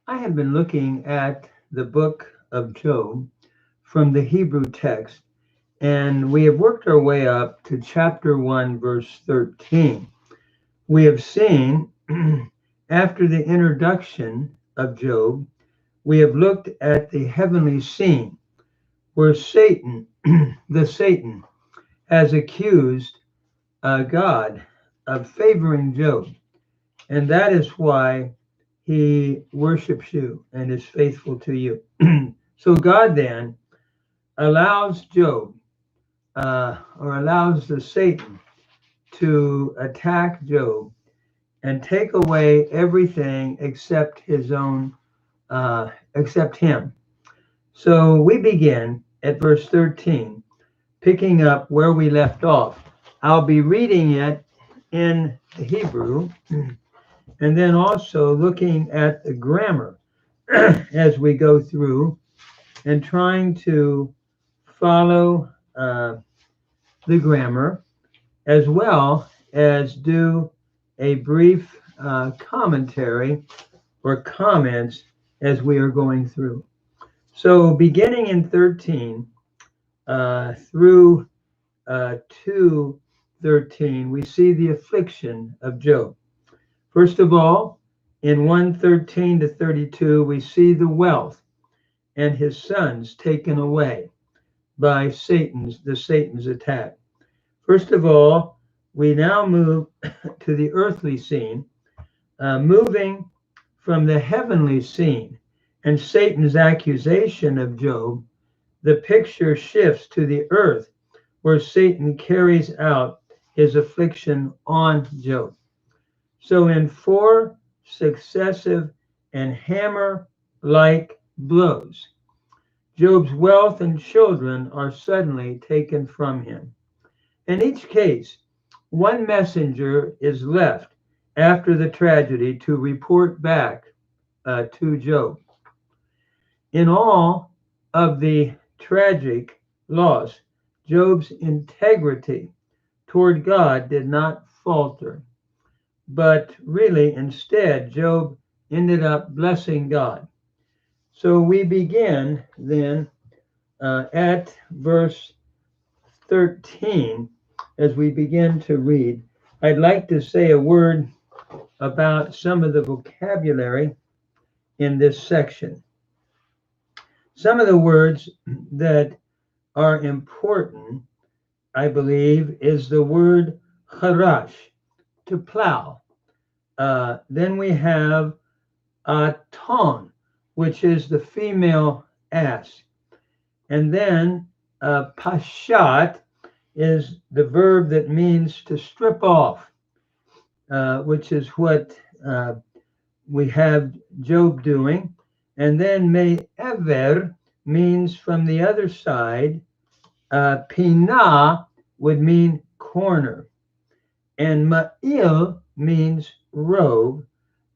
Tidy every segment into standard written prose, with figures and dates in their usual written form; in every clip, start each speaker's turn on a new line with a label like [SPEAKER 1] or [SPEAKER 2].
[SPEAKER 1] I have been looking at the book of Job from the Hebrew text, and we have worked our way up to chapter 1, verse 13. We have seen, after the introduction of Job, we have looked at the heavenly scene where Satan, Satan, has accused God of favoring Job. And that is why he worships you and is faithful to you. So God then allows Job, or allows the Satan to attack Job and take away everything except his own, except him. So we begin at verse 13, picking up where we left off. I'll be reading it in the Hebrew and then also looking at the grammar as we go through and trying to follow the grammar as well as do a brief commentary or comments as we are going through. So beginning in 13 through 2:13, we see the affliction of Job. First of all, in 1:13 to 32, we see the wealth and his sons taken away by Satan's attack. First of all, we now move to the earthly scene, moving from the heavenly scene and Satan's accusation of Job. The picture shifts to the earth, where Satan carries out his affliction on Job. So in 4 successive and hammer-like blows, Job's wealth and children are suddenly taken from him. In each case, one messenger is left after the tragedy to report back to Job. In all of the tragic loss, Job's integrity toward God did not falter, but really instead, Job ended up blessing God. So we begin then at verse 13 as we begin to read. I'd like to say a word about some of the vocabulary in this section. Some of the words that are important, I believe, is the word charash, to plow. Then we have aton, which is the female ass. And then pashat is the verb that means to strip off, which is what we have Job doing. And then me'ever means from the other side. Pinah would mean corner. And ma'il means robe.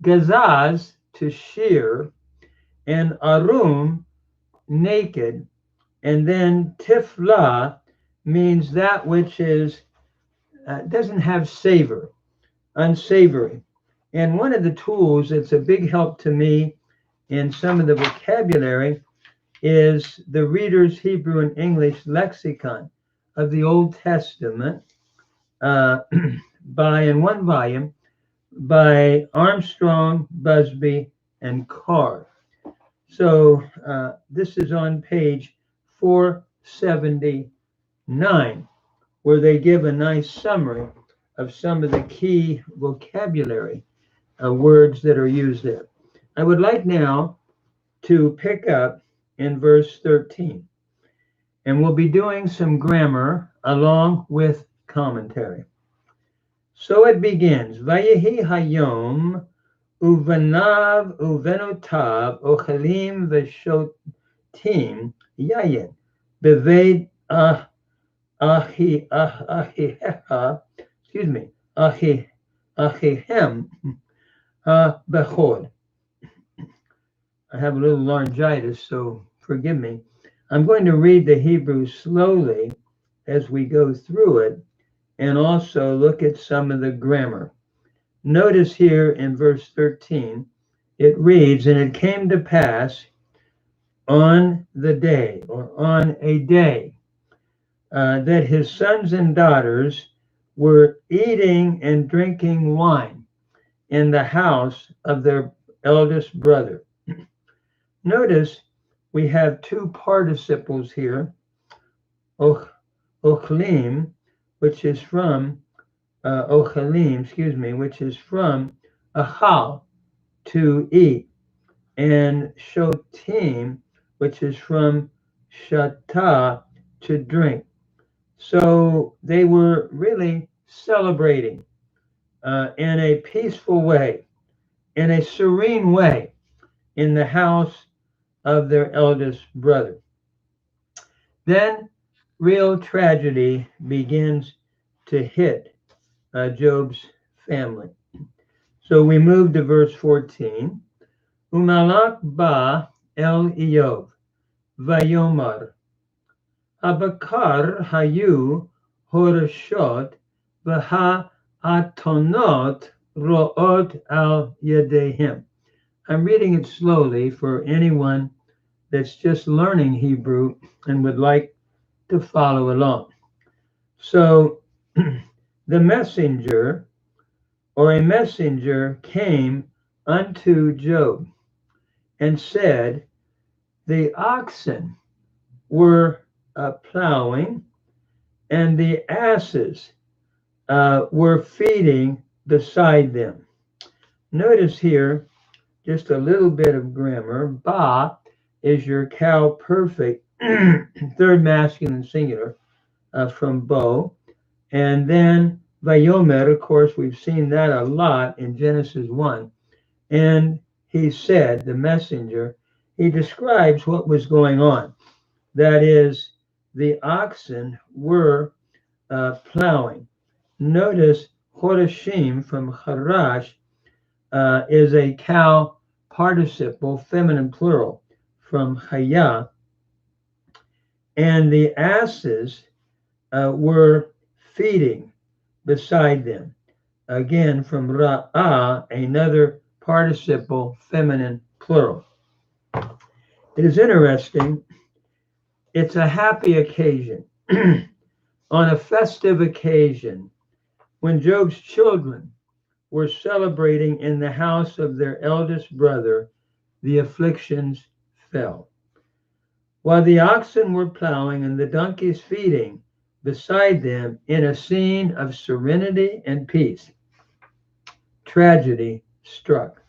[SPEAKER 1] Gazaz, to shear. And arum, naked. And then tifla means that which is doesn't have savor, unsavory. And one of the tools that's a big help to me in some of the vocabulary is the Reader's Hebrew and English Lexicon of the Old Testament in one volume by Armstrong, Busby, and Carr. So this is on page 479, where they give a nice summary of some of the key vocabulary words that are used there. I would like now to pick up in verse 13, and we'll be doing some grammar along with commentary. So it begins, Vayehi hayom uvanav uvenotav ochelim veshotim yayin beved achihem bechod. I have a little laryngitis, so forgive me. I'm going to read the Hebrew slowly as we go through it, and also look at some of the grammar. Notice here in verse 13, it reads, "And it came to pass on the day," or on a day, that his sons and daughters were eating and drinking wine in the house of their eldest brother. Notice we have two participles here, ochlim, which is from ochalim, which is from achal, to eat, and shotim, which is from shata, to drink. So they were really celebrating in a peaceful way, in a serene way, in the house of their eldest brother. Then real tragedy begins to hit Job's family. So we move to verse 14. Umalak ba el Iyov, vayomar, Abakar hayu horashot, v'ha atonot ro'ot al yedehim. I'm reading it slowly for anyone that's just learning Hebrew and would like to follow along. So the messenger, or a messenger, came unto Job and said, the oxen were plowing, and the asses were feeding beside them. Notice here just a little bit of grammar. Ba is your cow perfect, third masculine singular from bo. And then Vayomer, of course, we've seen that a lot in Genesis 1. And he said, the messenger, he describes what was going on. That is, the oxen were plowing. Notice Horashim from Harash is a cow participle, feminine plural, from Haya. And the asses were feeding beside them. Again, from Ra'ah, another participle, feminine plural. It is interesting. It's a happy occasion. On a festive occasion, when Job's children were celebrating in the house of their eldest brother, the afflictions fell. While the oxen were plowing and the donkeys feeding beside them in a scene of serenity and peace, tragedy struck.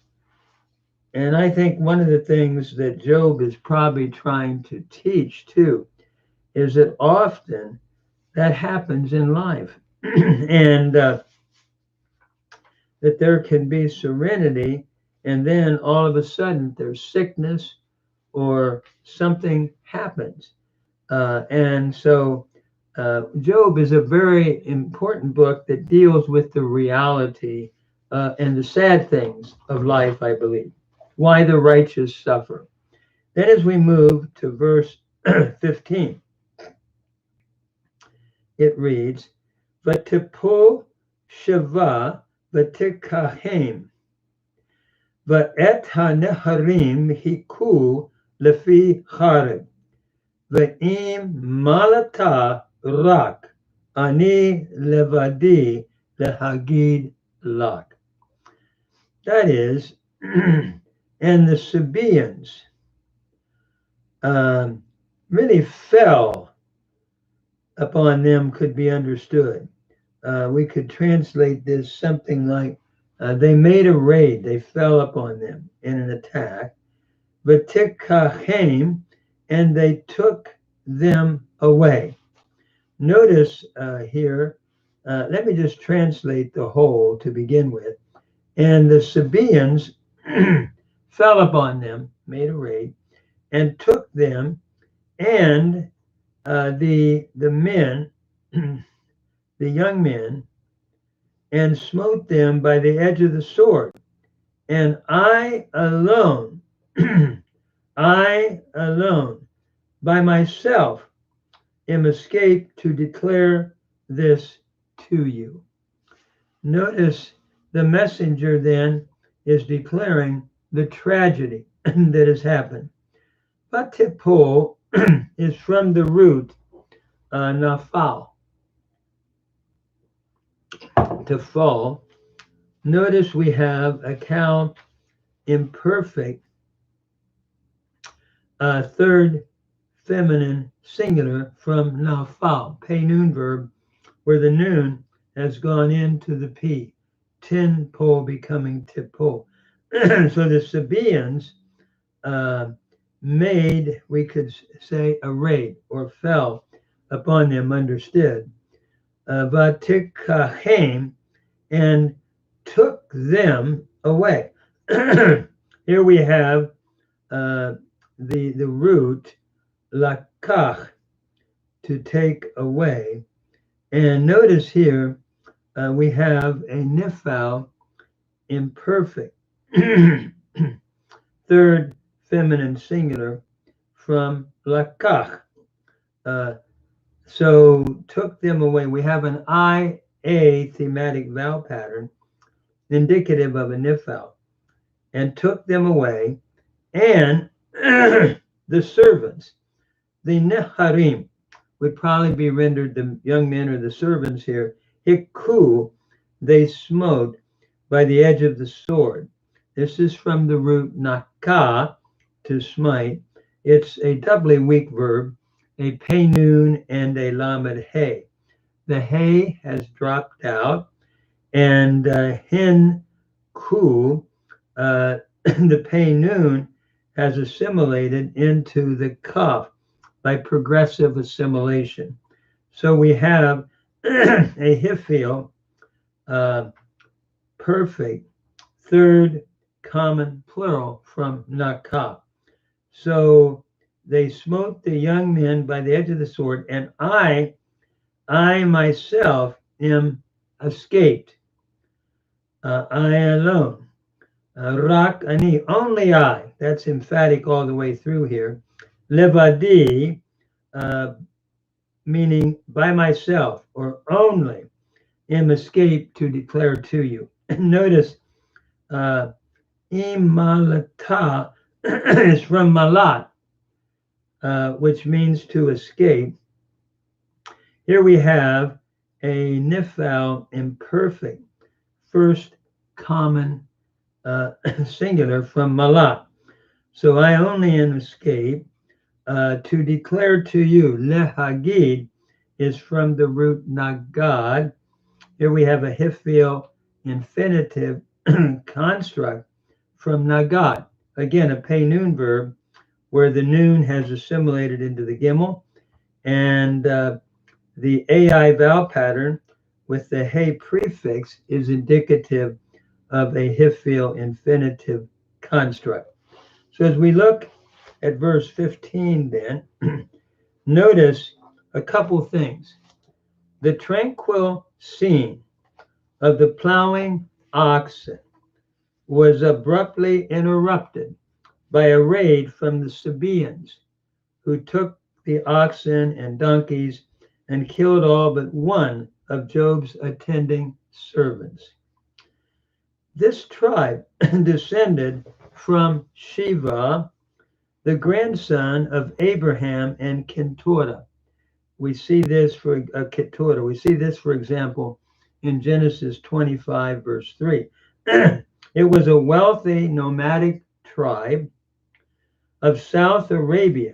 [SPEAKER 1] And I think one of the things that Job is probably trying to teach too is that often that happens in life. And that there can be serenity, and then all of a sudden there's sickness or something happens. And so Job is a very important book that deals with the reality and the sad things of life, I believe. Why the righteous suffer. Then as we move to verse 15, it reads, V'tipo shava v'tikahem, v'et haneharim hiku lefi charib, v'im malata rak, ani levadi lehagid lak. That is, and the Sabaeans really fell upon them, could be understood. We could translate this something like they made a raid, they fell upon them in an attack. V'tikachem, and they took them away. Notice here, let me just translate the whole to begin with. And the Sabaeans fell upon them, made a raid, and took them, and the men, the young men, and smote them by the edge of the sword. And I alone, I alone, by myself, am escaped to declare this to you. Notice the messenger then is declaring the tragedy that has happened. Vatipol is from the root nafal, to fall. Notice we have a cow imperfect, third feminine singular from nafal, pay noon verb, where the noon has gone into the P, tin pole becoming tipol. So the Sabaeans made, we could say, a raid or fell upon them, understood. Vatikahem, and took them away. Here we have the root lakach, to take away. And notice here we have a nifal imperfect, third feminine singular from lakach. So took them away. We have an IA thematic vowel pattern indicative of a nifal, and took them away. And the servants, the neharim, would probably be rendered the young men or the servants here. Hiku, they smote by the edge of the sword. This is from the root naka, to smite. It's a doubly weak verb, a pay noon and a lamed hay. The hay has dropped out, and hin ku, the pay noon, has assimilated into the kaf by progressive assimilation. So we have a hifil, perfect, third common plural from nakah. So they smote the young men by the edge of the sword, and I myself am escaped. I alone. Rak ani, only I. That's emphatic all the way through here. Levadi, meaning by myself or only, am escaped to declare to you. Notice imalata is from malat, which means to escape. Here we have a nifal imperfect, first common singular from malat. So I only am escape to declare to you. Lehagid is from the root nagad. Here we have a hifil infinitive construct from nagad. Again, a pay noon verb where the noon has assimilated into the gimel, and the AI vowel pattern with the hey prefix is indicative of a hifil infinitive construct. So as we look at verse 15 then, notice a couple things. The tranquil scene of the plowing oxen was abruptly interrupted by a raid from the Sabaeans, who took the oxen and donkeys and killed all but one of Job's attending servants. This tribe descended from Shiva, the grandson of Abraham and Keturah. We see this for Keturah. We see this, for example, in Genesis 25, verse 3. It was a wealthy nomadic tribe of South Arabia,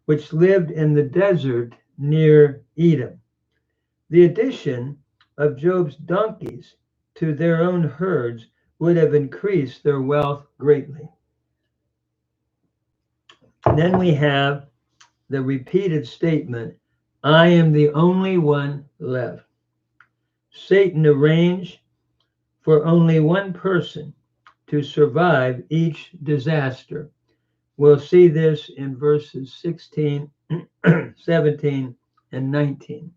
[SPEAKER 1] which lived in the desert near Edom. The addition of Job's donkeys to their own herds would have increased their wealth greatly. Then we have the repeated statement, I am the only one left. Satan arranged for only one person to survive each disaster. We'll see this in verses 16, 17, and 19.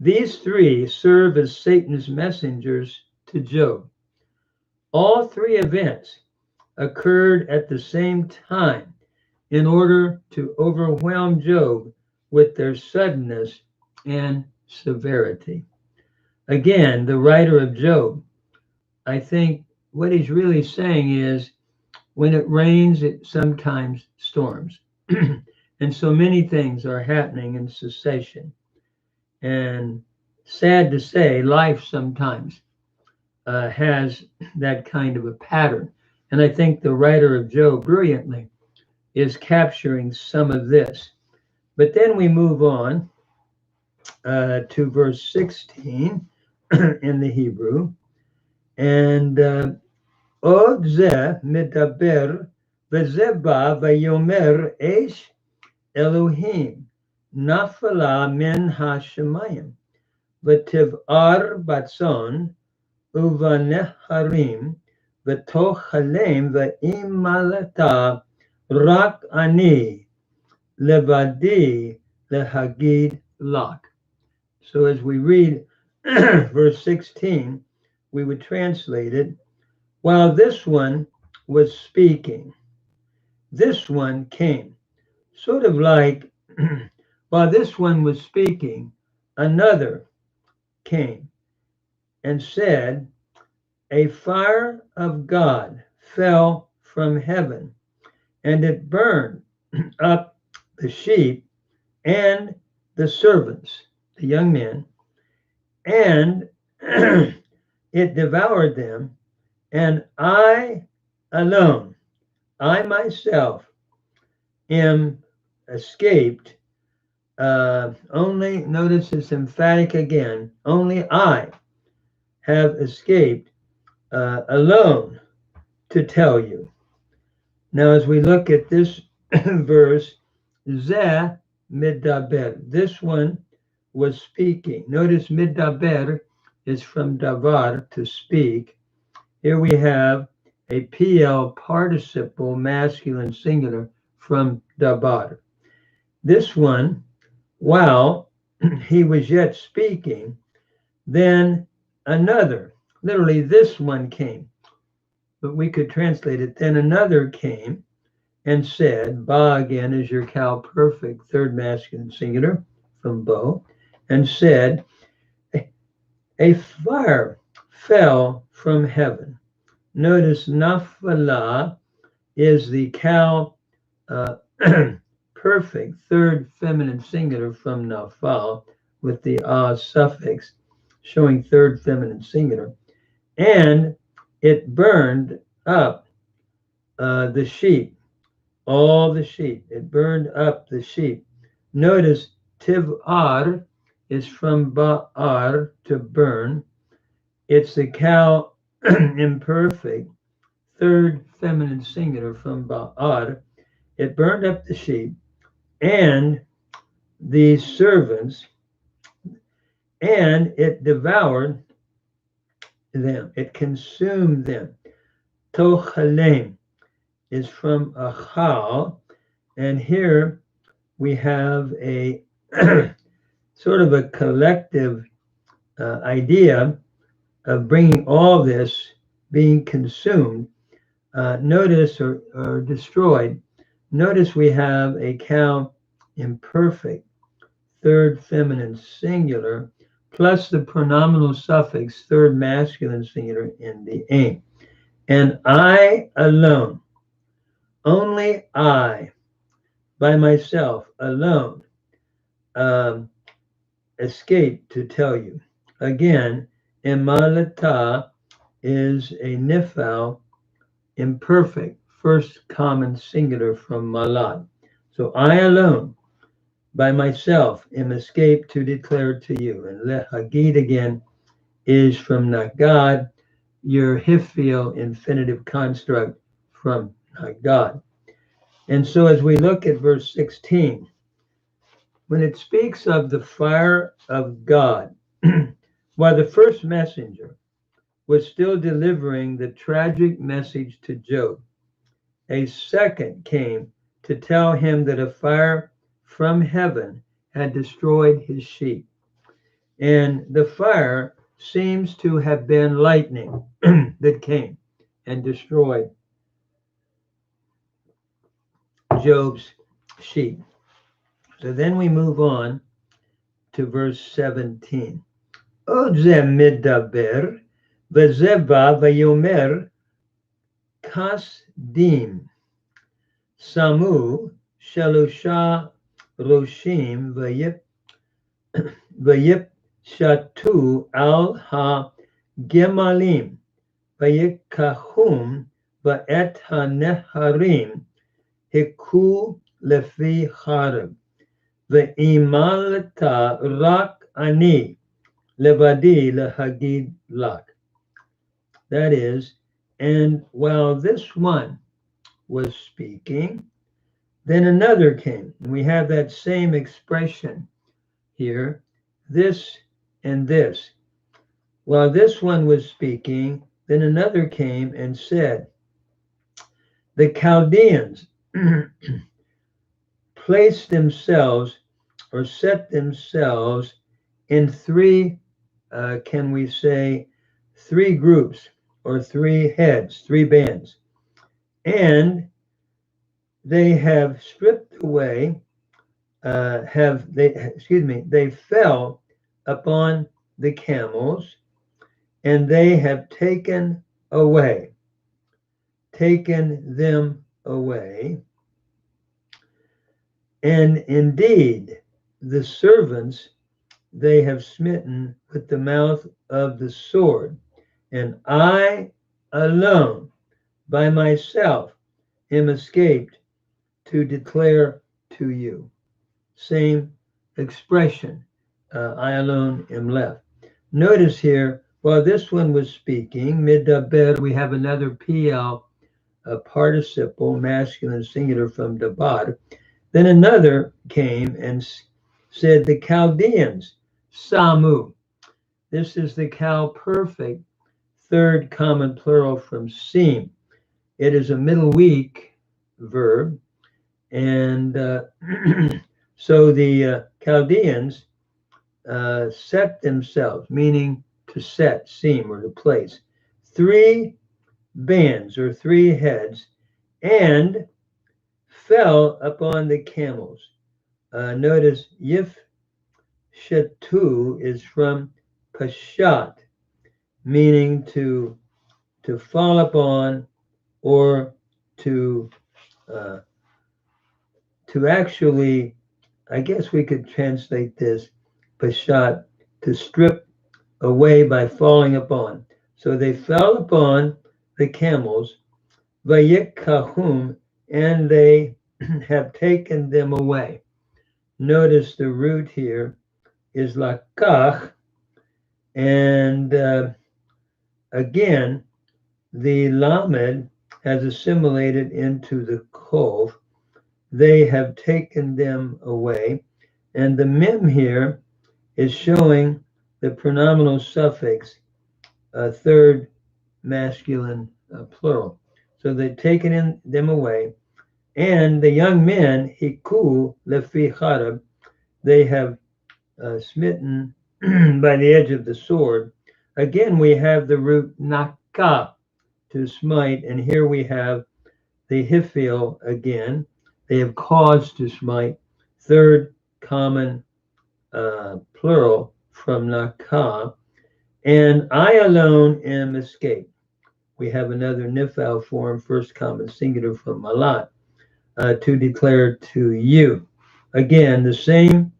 [SPEAKER 1] These three serve as Satan's messengers to Job. All three events occurred at the same time in order to overwhelm Job with their suddenness and severity. again, the writer of Job, I think what he's really saying is when it rains, it sometimes storms. And so many things are happening in succession. And sad to say, life sometimes has that kind of a pattern. And I think the writer of Job brilliantly is capturing some of this. But then we move on to verse 16 in the Hebrew. And עוד זה מדבר וזה בא ויאמר אש אלוהים נפלה מן השמיים ותבער בצאן ובנהרים ותאכלם ואימלתה רק אני לבדי להגיד לך. So as we read verse 16, we would translate it, while this one was speaking, this one came. Sort of like, while this one was speaking, another came and said, a fire of God fell from heaven, and it burned up the sheep and the servants, the young men, and it devoured them, and I alone, I myself, am escaped. Only, notice it's emphatic again, only I have escaped alone to tell you. Now, as we look at this verse, Zeh midaber, this one was speaking. Notice midaber is from davar, to speak. Here we have a PL participle masculine singular from dabar. This one, while he was yet speaking, then another, literally this one came, but we could translate it, then another came and said, ba again is your cow perfect, third masculine singular from bo, and said, a fire fell from heaven. Notice nafala is the cow perfect, third feminine singular from nafal, with the suffix showing third feminine singular. And it burned up the sheep, all the sheep. It burned up the sheep. Notice tiv'ar is from ba'ar, to burn. It's the cow imperfect, third feminine singular from ba'ar. It burned up the sheep and the servants, and it devoured them. It consumed them. Tochalem is from achal, and here we have a sort of a collective idea of bringing all this being consumed. Notice, or destroyed. Notice we have a cow imperfect, third feminine singular, plus the pronominal suffix, third masculine singular in the aim. And I alone, only I, by myself, alone, escape to tell you. Again, imalata is a nifal, imperfect, first common singular from malat. So I alone, by myself, am escaped to declare to you. And lehagid again is from nagad, your hifil infinitive construct from nagad. And so as we look at verse 16, when it speaks of the fire of God, while the first messenger was still delivering the tragic message to Job, a second came to tell him that a fire from heaven had destroyed his sheep. And the fire seems to have been lightning that came and destroyed Job's sheep. So then we move on to verse 17. עוד זה מדבר, וזה בא ויאמר כסדים, שמו שלושה ראשים ויפשטו על הגמלים, ויקחום ואת הנהרים הכו לפי חרב, ואימלת רק אני לבדי להגיד לך. That is, and while this one was speaking, then another came. And we have that same expression here, this and this. While this one was speaking, then another came and said, the Chaldeans placed themselves or set themselves in three, can we say, three groups or three heads, three bands. And they have stripped away, they fell upon the camels, and they have taken them away. And indeed, the servants they have smitten with the mouth of the sword, and I alone by myself am escaped to declare to you. Same expression, I alone am left. Notice here, while this one was speaking, midaber, we have another PL, a participle, masculine singular from dabar. Then another came and said, the Chaldeans, samu. This is the Cal perfect, third common plural from sim. It is a middle weak verb. And so the Chaldeans set themselves, meaning to set, seam, or to place, three bands or three heads, and fell upon the camels. Notice Yif Shetu is from Pashat, meaning to fall upon or to actually, I guess we could translate this Pashat, to strip away by falling upon. So they fell upon the camels, Vayikahum, and they have taken them away. Notice the root here is lakach, and again, the lamed has assimilated into the kov. They have taken them away, and the mem here is showing the pronominal suffix, third masculine plural. So they've taken them away, and the young men, hiku lefi charab, they have smitten by the edge of the sword. Again, we have the root naka, to smite, and here we have the hifil again. They have caused to smite, third common plural from naka, and I alone am escaped. We have another nifal form, first common singular from malat, to declare to you. Again, the same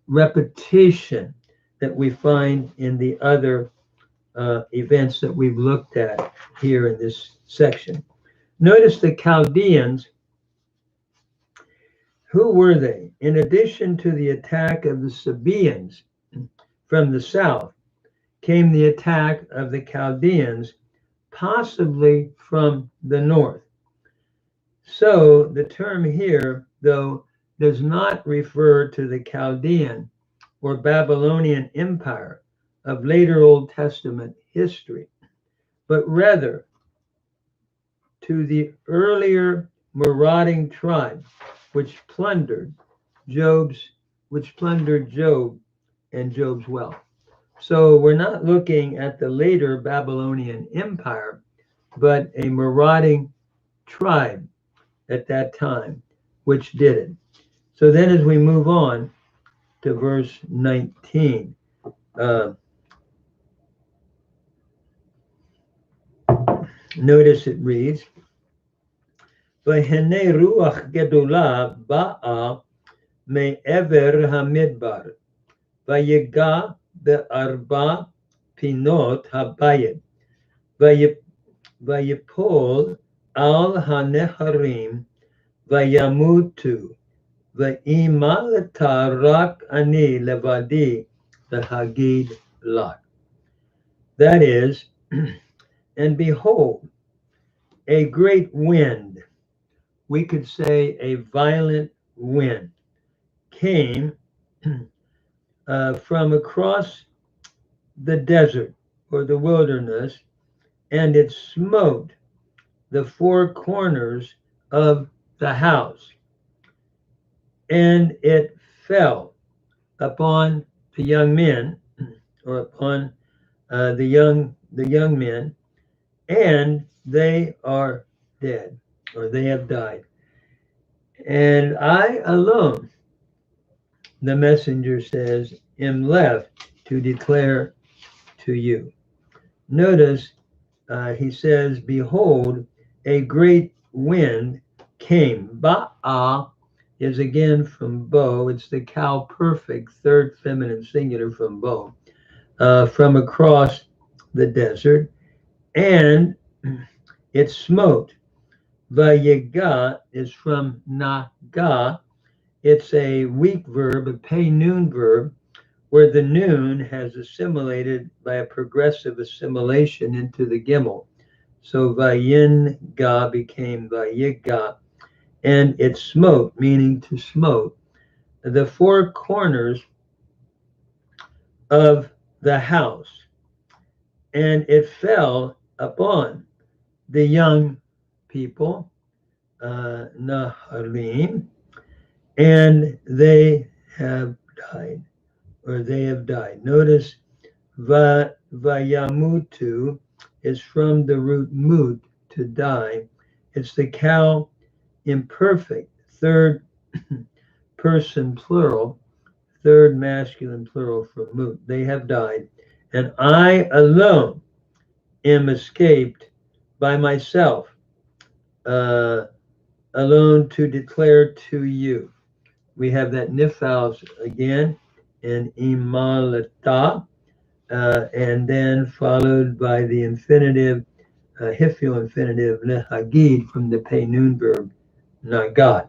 [SPEAKER 1] repetition that we find in the other events that we've looked at here in this section. Notice the Chaldeans. Who were they? In addition to the attack of the Sabaeans from the south, came the attack of the Chaldeans, possibly from the north. So the term here, though, does not refer to the Chaldean or Babylonian Empire of later Old Testament history, but rather to the earlier marauding tribe which plundered Job and Job's wealth. So we're not looking at the later Babylonian Empire, but a marauding tribe at that time which did it. So then as we move on to verse 19, Notice it reads, V'hene ruach gedola ba'a me'ever hamidbar, v'yiga be'arba pinot habayit, v'yipol al haneharim, v'yamutu, v'imalata rak ani levadi, v'hagid lot. That is, and behold, a great wind, we could say a violent wind, came from across the desert or the wilderness, and it smote the four corners of the house, and it fell upon the young men, or upon the young men, and they are dead, or they have died. And I alone, the messenger says, am left to declare to you. Notice he says, behold, a great wind came. Ba'a is again from bo. It's the cow perfect, third feminine singular from bo, from across the desert. And it smote. Vayiga is from naga. It's a weak verb, a pay noon verb, where the noon has assimilated by a progressive assimilation into the gimel. So vayin ga became vayiga, and it smote, meaning to smote, the four corners of the house, and it fell upon the young people, Naharim, and they have died, or they have died. Notice vayamutu is from the root mut, to die. It's the cow imperfect, third person plural, third masculine plural from mut. They have died, and I alone am escaped by myself, alone to declare to you. We have that nifals again in imalata, and then followed by the infinitive, hifio infinitive lehagid from the pay noon verb nagad.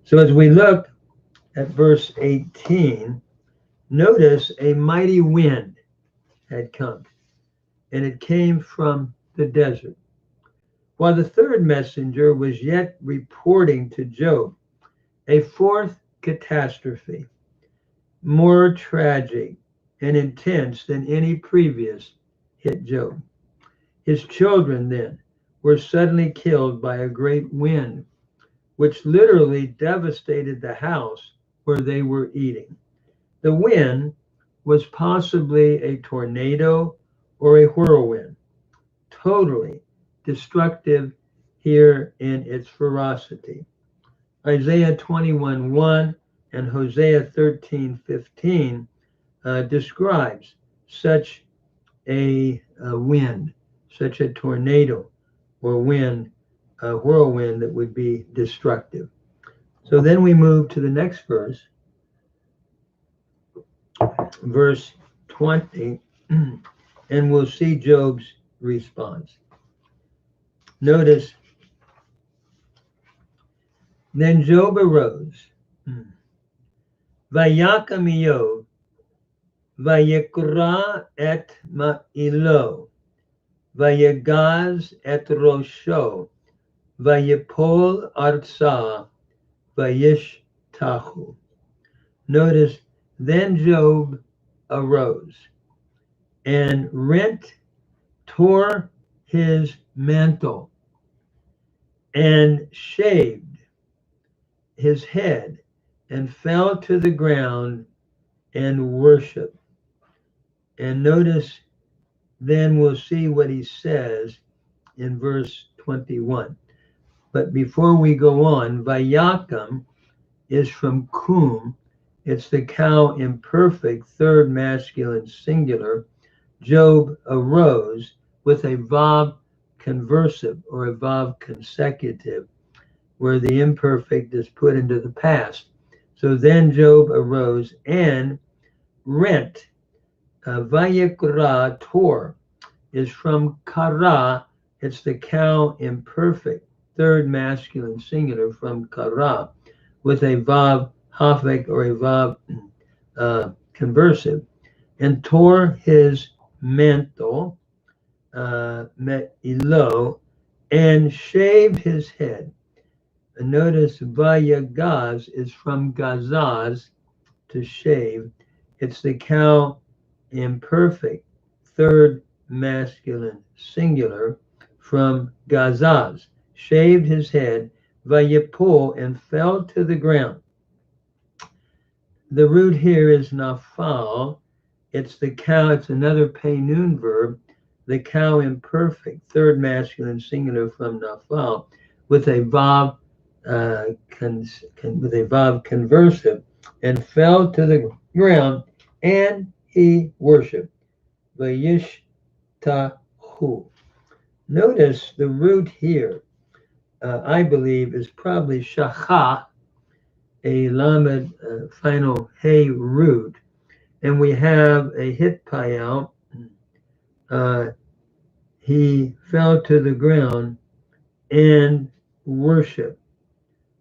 [SPEAKER 1] So as we look at verse 18, notice a mighty wind had come, and it came from the desert. While the third messenger was yet reporting to Job, a fourth catastrophe, more tragic and intense than any previous, hit Job. His children then were suddenly killed by a great wind, which literally devastated the house where they were eating. The wind was possibly a tornado or a whirlwind, totally destructive here in its ferocity. Isaiah 21:1 and Hosea 13:15 describes such a wind, such a tornado or wind, a whirlwind that would be destructive. So then we move to the next verse, verse 20, and we'll see Job's response. Notice, then Job arose, Vayakam Iyov, Vayikra et ma'ilo, Vayagaz et rosho, Vayipol artsa, Vayish tahu. Notice, then Job arose and tore his mantle and shaved his head and fell to the ground and worshiped. And notice, then we'll see what he says in verse 21. But before we go on, Vayakam is from kum. It's the cow imperfect, third masculine singular. Job arose with a vav conversive or a vav consecutive, where the imperfect is put into the past. So then Job arose and rent. Vayikra, tore, is from kara. It's the cow imperfect, third masculine singular from kara, with a vav hafek or a vav conversive, and tore his mantle, me'ilo, and shaved his head. And notice vayagaz is from gazaz, to shave. It's the cow imperfect, third masculine singular from gazaz. Shaved his head, vayipul, and fell to the ground. The root here is nafal. It's the cow, it's another peinun verb, the cow imperfect, third masculine singular from nafal, with a vav conversive, and fell to the ground, and he worshipped. Vayishtahu. Notice the root here, I believe, is probably shacha, a lamed final hey root, and we have a hitpayal. He fell to the ground and worshiped,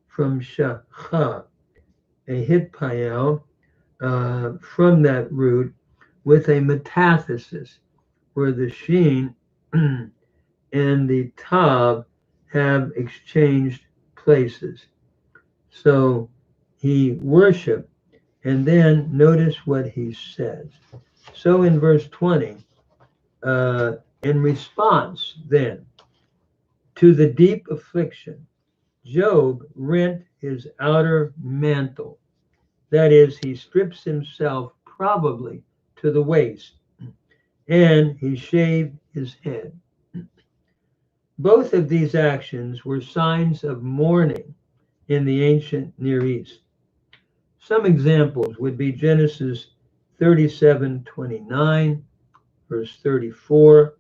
[SPEAKER 1] from shacha, a hitpayal from that root, with a metathesis, where the sheen and the tav have exchanged places. So he worshiped, and then notice what he says. So in verse 20, in response then to the deep affliction, Job rent his outer mantle. That is, he strips himself probably to the waist, and he shaved his head. Both of these actions were signs of mourning in the ancient Near East. Some examples would be Genesis 37:29, verse 34,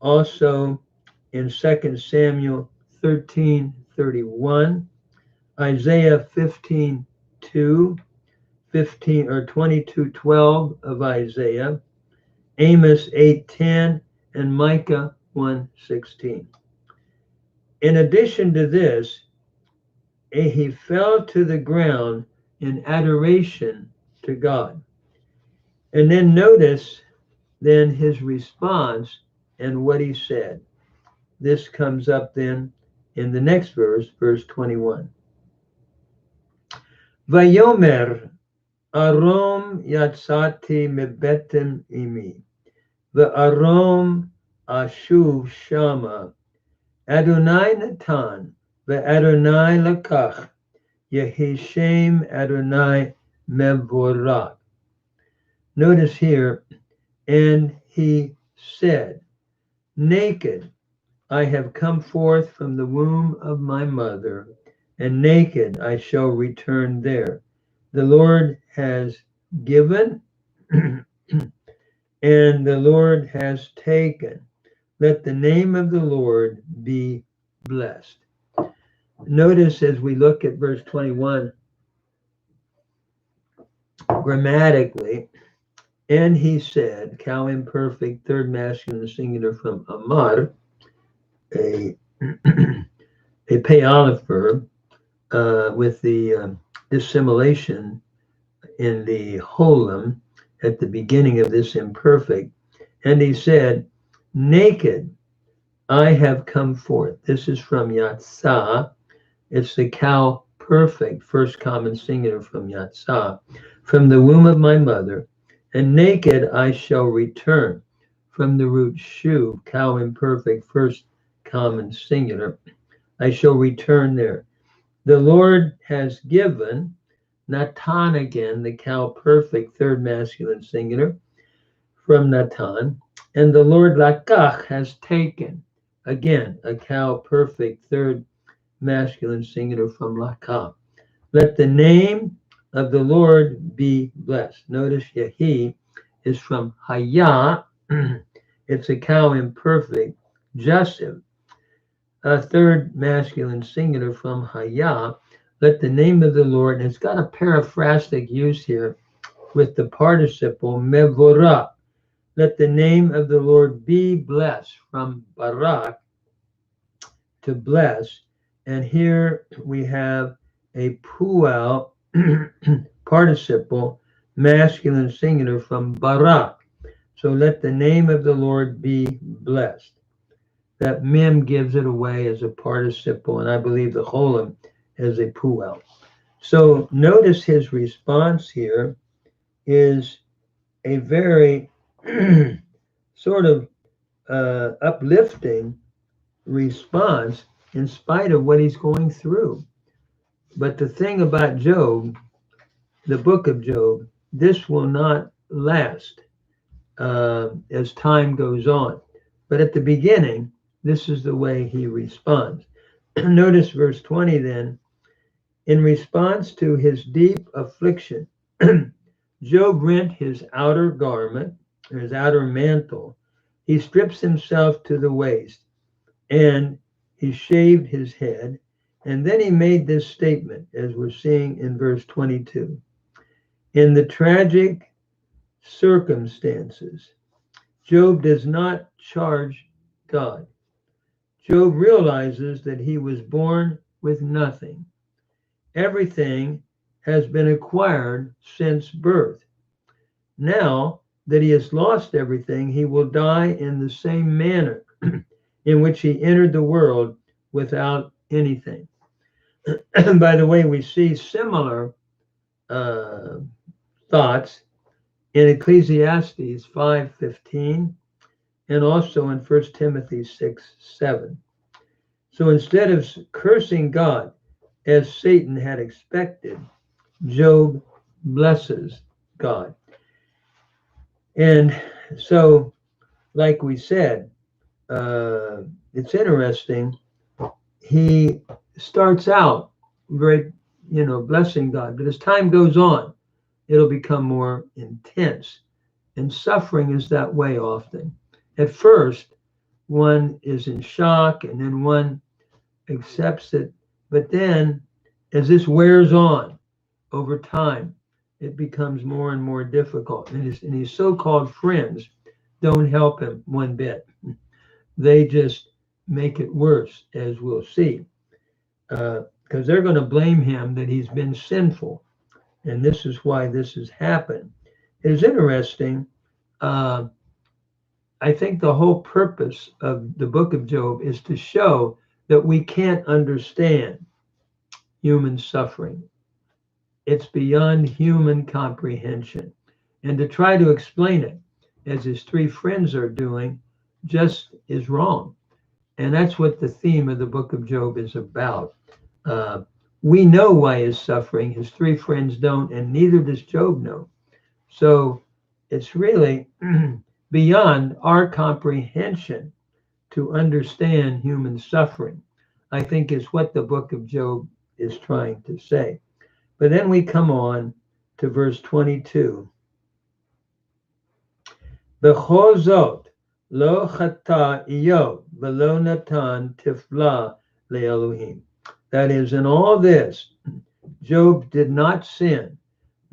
[SPEAKER 1] also in 2 Samuel 13:31, Isaiah 15:2, 22:12 of Isaiah, Amos 8:10, and Micah 1:16. In addition to this, he fell to the ground in adoration to God. And then notice then his response and what he said. This comes up then in the next verse, verse 21. Vayomer arom yatsati mebetem imi, ve'arom ashuv shama, Adonai natan, ve'Adonai lakach, Yehishem Adonai mevorak. Notice here, and he said, naked I have come forth from the womb of my mother, and naked I shall return there. The Lord has given, and the Lord has taken. Let the name of the Lord be blessed. Notice as we look at verse 21, grammatically, and he said, cow imperfect, third masculine singular from amar, a payoff verb with the dissimulation in the holum at the beginning of this imperfect. And he said, naked I have come forth. This is from Yatsah. It's the cow perfect, first common singular from Yatsah, from the womb of my mother, and naked I shall return, from the root shu, cow imperfect, first common singular. I shall return there. The Lord has given, Natan again, the cow perfect, third masculine singular, from Natan, and the Lord lakach has taken, again, a cow perfect, third masculine singular from lakach. Let the name of the Lord be blessed. Notice Yehi is from Hayah. It's a cow imperfect, Joseph, a third masculine singular from Hayah, let the name of the Lord, and it's got a paraphrastic use here with the participle mevorah. Let the name of the Lord be blessed, from barak, to bless. And here we have a puel participle, masculine singular from barak. So let the name of the Lord be blessed. That mem gives it away as a participle, and I believe the cholim as a puel. So notice his response here is a very sort of uplifting response in spite of what he's going through. But the thing about Job, the book of Job, this will not last as time goes on. But at the beginning, this is the way he responds. Notice verse 20 then. In response to his deep affliction, Job rent his outer garment, or his outer mantle. He strips himself to the waist, and he shaved his head. And then he made this statement, as we're seeing in verse 22. In the tragic circumstances, Job does not charge God. Job realizes that he was born with nothing. Everything has been acquired since birth. Now that he has lost everything, he will die in the same manner in which he entered the world, without anything. And by the way, we see similar thoughts in Ecclesiastes 5:15 and also in 1 Timothy 6:7. So instead of cursing God as Satan had expected, Job blesses God. And so, like we said, it's interesting. He starts out very, blessing God, but as time goes on, it'll become more intense. And suffering is that way often. At first, one is in shock and then one accepts it. But then, as this wears on over time, it becomes more and more difficult. And his so-called friends don't help him one bit. They just make it worse, as we'll see, because they're going to blame him that he's been sinful. And this is why this has happened. It is interesting. I think the whole purpose of the book of Job is to show that we can't understand human suffering. It's beyond human comprehension. And to try to explain it, as his three friends are doing, just is wrong. And that's what the theme of the book of Job is about. We know why he's suffering. His three friends don't, and neither does Job know. So it's really beyond our comprehension to understand human suffering, I think, is what the book of Job is trying to say. But then we come on to verse 22. B'chol zot lo chata Iyov v'lo natan tifla le'Elohim. That is, in all this, Job did not sin.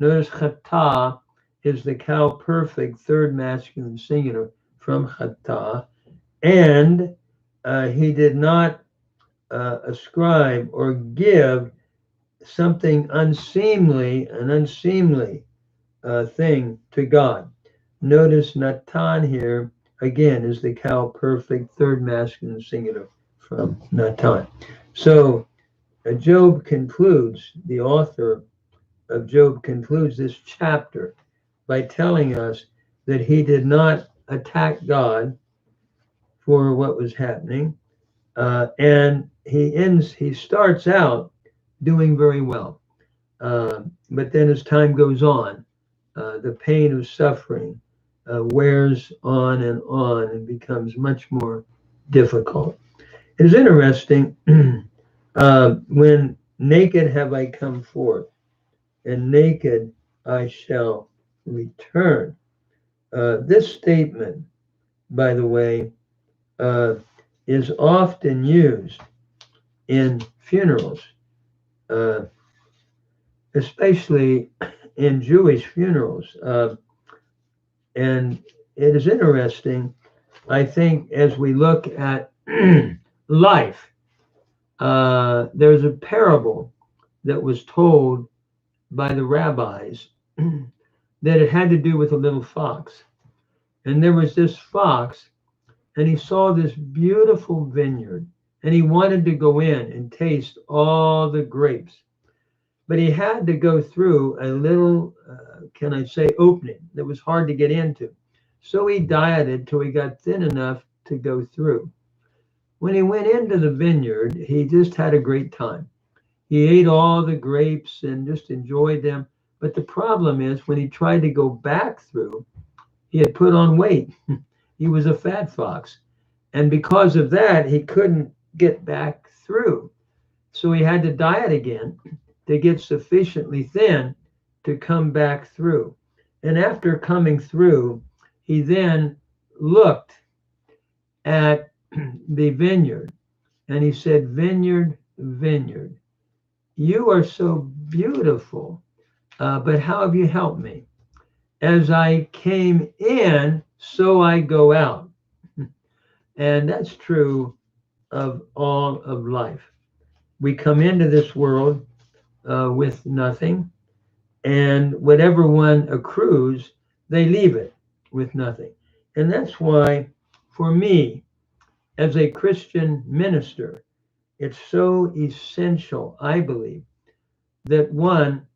[SPEAKER 1] Notice chata is the Cal perfect third masculine singular from chata, and he did not ascribe or give something unseemly, an unseemly thing to God. Notice Natan here, again, is the Cal perfect third masculine singular from Natan. So Job concludes, the author of Job concludes this chapter by telling us that he did not attack God for what was happening. And he starts out doing very well. But then as time goes on, the pain of suffering wears on and becomes much more difficult. It's interesting, when naked have I come forth, and naked I shall return. This statement, by the way, is often used in funerals, especially in Jewish funerals. And it is interesting, I think, as we look at life, there's a parable that was told by the rabbis that it had to do with a little fox. And there was this fox, and he saw this beautiful vineyard, and he wanted to go in and taste all the grapes. But he had to go through a little, can I say, opening that was hard to get into. So he dieted till he got thin enough to go through. When he went into the vineyard, he just had a great time. He ate all the grapes and just enjoyed them. But the problem is, when he tried to go back through, he had put on weight. He was a fat fox. And because of that, he couldn't get back through. So he had to diet again to get sufficiently thin to come back through. And after coming through, he then looked at the vineyard and he said, "Vineyard, vineyard, you are so beautiful, but how have you helped me? As I came in, so I go out." And that's true of all of life. We come into this world with nothing, and whatever one accrues, they leave it with nothing. And that's why, for me, as a Christian minister, it's so essential, I believe, that one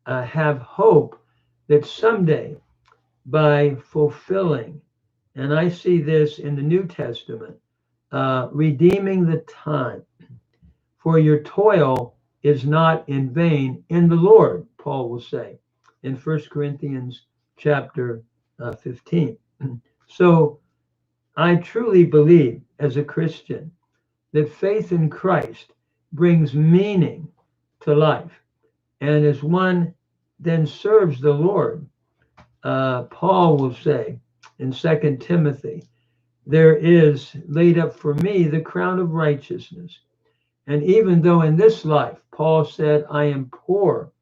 [SPEAKER 1] have hope that someday, by fulfilling, and I see this in the New Testament, redeeming the time, for your toil is not in vain in the Lord, Paul will say in 1 Corinthians chapter 15. So I truly believe, as a Christian, that faith in Christ brings meaning to life. And as one then serves the Lord, Paul will say in 2 Timothy, there is laid up for me the crown of righteousness. And even though in this life, Paul said, I am poor,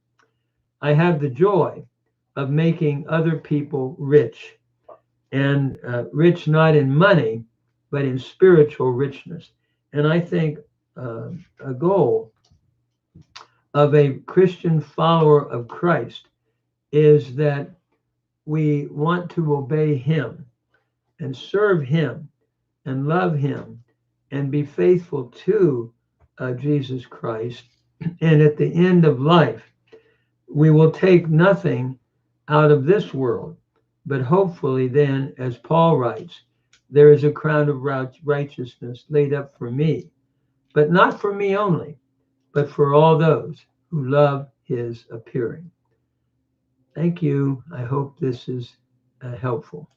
[SPEAKER 1] I have the joy of making other people rich. And rich not in money, but in spiritual richness. And I think a goal of a Christian follower of Christ is that we want to obey him and serve him and love him and be faithful to Jesus Christ. And at the end of life, we will take nothing out of this world, but hopefully then, as Paul writes, there is a crown of righteousness laid up for me, but not for me only, but for all those who love his appearing. Thank you. I hope this is helpful.